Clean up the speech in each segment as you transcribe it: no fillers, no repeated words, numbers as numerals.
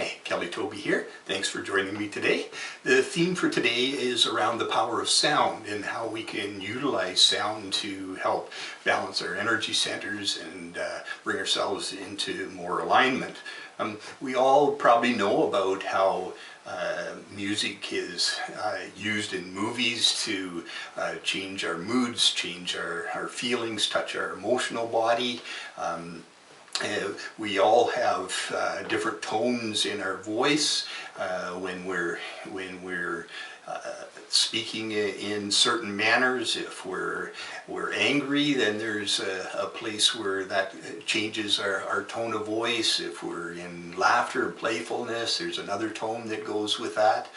Hi, Kelly Tobey here. Thanks for joining me today. The theme for today is around the power of sound and how we can utilize sound to help balance our energy centers and bring ourselves into more alignment. We all probably know about how music is used in movies to change our moods, change our feelings, touch our emotional body. We all have different tones in our voice when we're speaking in certain manners. If we're angry, then there's a place where that changes our tone of voice. If we're in laughter and playfulness, there's another tone that goes with that.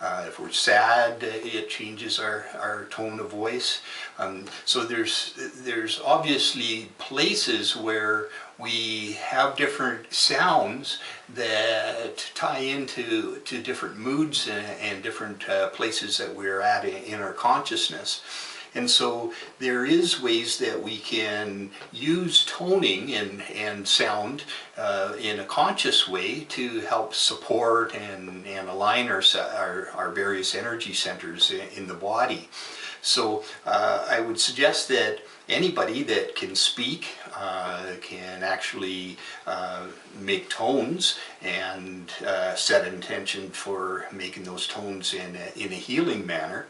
If we're sad, it changes our tone of voice. So there's obviously places where we have different sounds that tie into different moods and different places that we're at in our consciousness. And so there is ways that we can use toning and sound in a conscious way to help support and align our various energy centers in the body. So I would suggest that anybody that can speak can actually make tones and set intention for making those tones in a healing manner.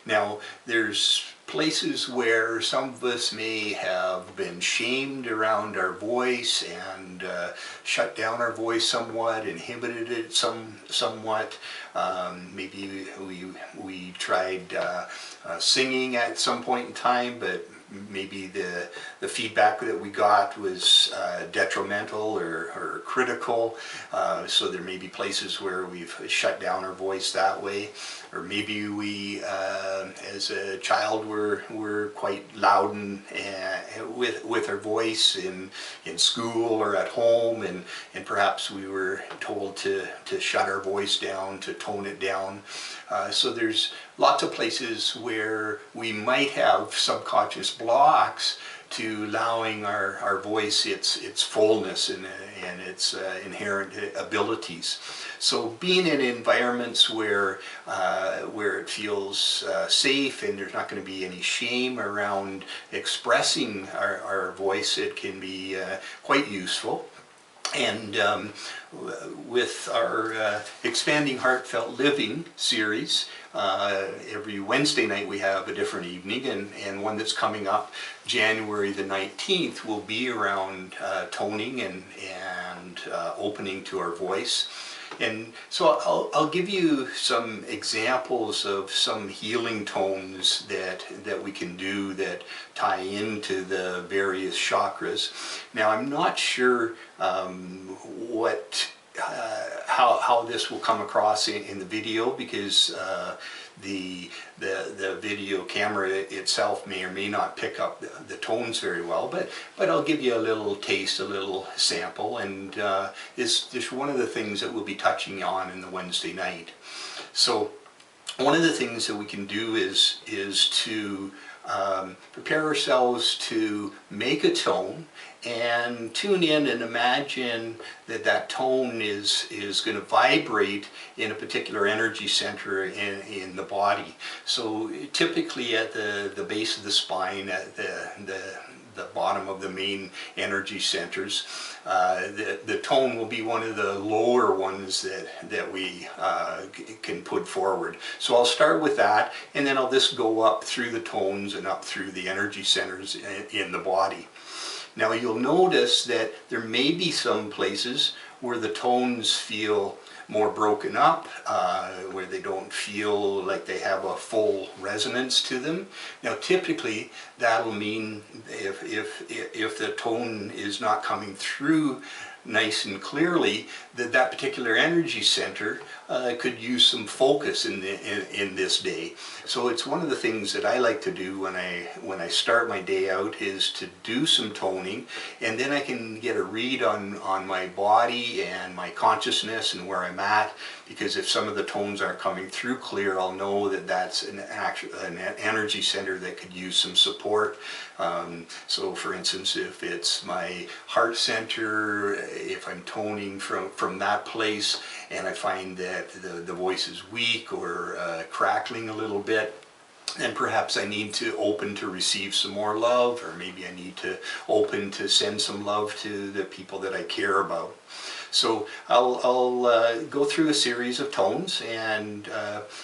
Now, there's places where some of us may have been shamed around our voice and shut down our voice somewhat, inhibited it somewhat. Maybe we tried singing at some point in time, but maybe the feedback that we got was detrimental or critical. So there may be places where we've shut down our voice that way. Or maybe we, as a child, were quite loud and with our voice in school or at home, and perhaps we were told to shut our voice down, to tone it down. So there's lots of places where we might have subconscious blocks to allowing our voice its fullness and its inherent abilities. So being in environments where it feels safe and there's not going to be any shame around expressing our voice, it can be quite useful. And with our Expanding Heartfelt Living series, every Wednesday night we have a different evening, and one that's coming up January the 19th will be around toning and opening to our voice. And so I'll give you some examples of some healing tones that we can do that tie into the various chakras. Now, I'm not sure how this will come across in the video, because the video camera itself may or may not pick up the tones very well, but I'll give you a little taste, a little sample, and this is one of the things that we'll be touching on in the Wednesday night. So one of the things that we can do is to prepare ourselves to make a tone and tune in and imagine that tone is going to vibrate in a particular energy center in the body. So typically at the base of the spine, at the bottom of the main energy centers, the tone will be one of the lower ones that we can put forward. So I'll start with that, and then I'll just go up through the tones and up through the energy centers in the body. Now, you'll notice that there may be some places where the tones feel more broken up, where they don't feel like they have a full resonance to them. Now, typically that'll mean if the tone is not coming through nice and clearly, that particular energy center could use some focus in this day. So it's one of the things that I like to do when I start my day out, is to do some toning, and then I can get a read on my body and my consciousness and where I'm at. Because if some of the tones aren't coming through clear, I'll know that that's an energy center that could use some support. So for instance, if it's my heart center, if I'm toning from that place and I find that the voice is weak or crackling a little bit, then perhaps I need to open to receive some more love, or maybe I need to open to send some love to the people that I care about. So I'll go through a series of tones, and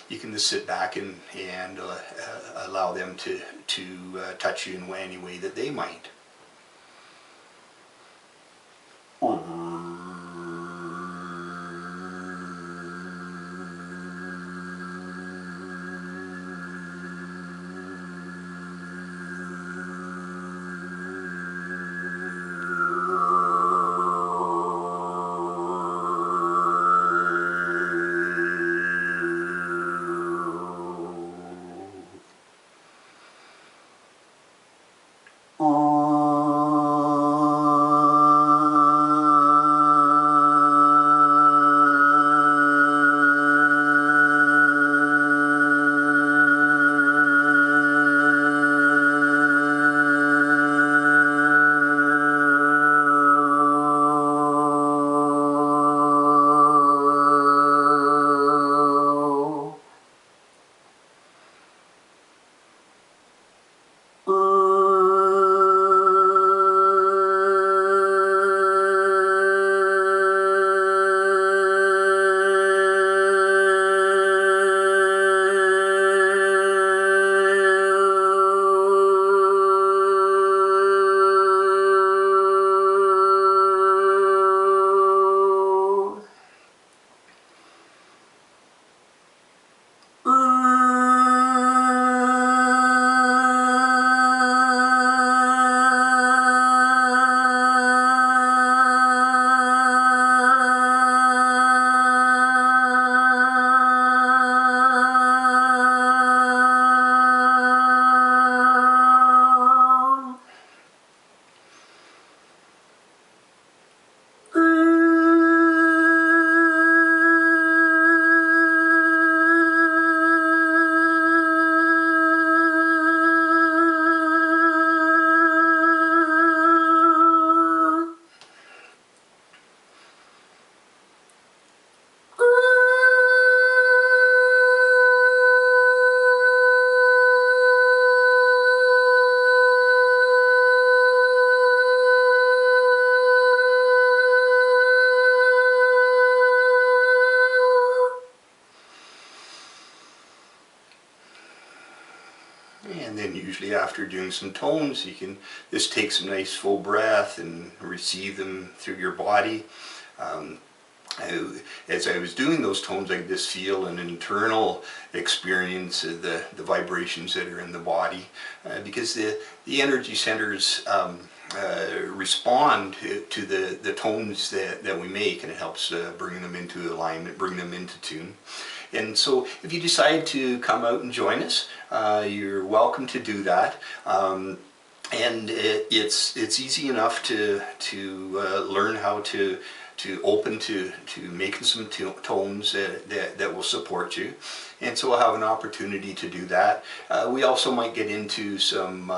you can just sit back and allow them to touch you in any way that they might. And then usually after doing some tones, you can just take some nice full breath and receive them through your body. As I was doing those tones, I could just feel an internal experience of the vibrations that are in the body, because the energy centers respond to the tones that we make, and it helps bring them into alignment, bring them into tune. And so if you decide to come out and join us, you're welcome to do that. And it's easy enough to learn how to open to making some tones that will support you. And so we'll have an opportunity to do that. We also might get into some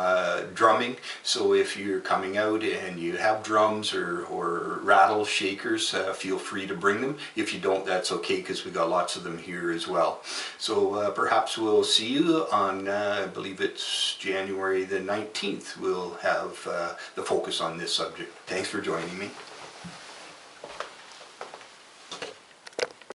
drumming. So if you're coming out and you have drums or rattle shakers, feel free to bring them. If you don't, that's okay, because we got lots of them here as well. So perhaps we'll see you on, I believe it's January the 19th. We'll have the focus on this subject. Thanks for joining me.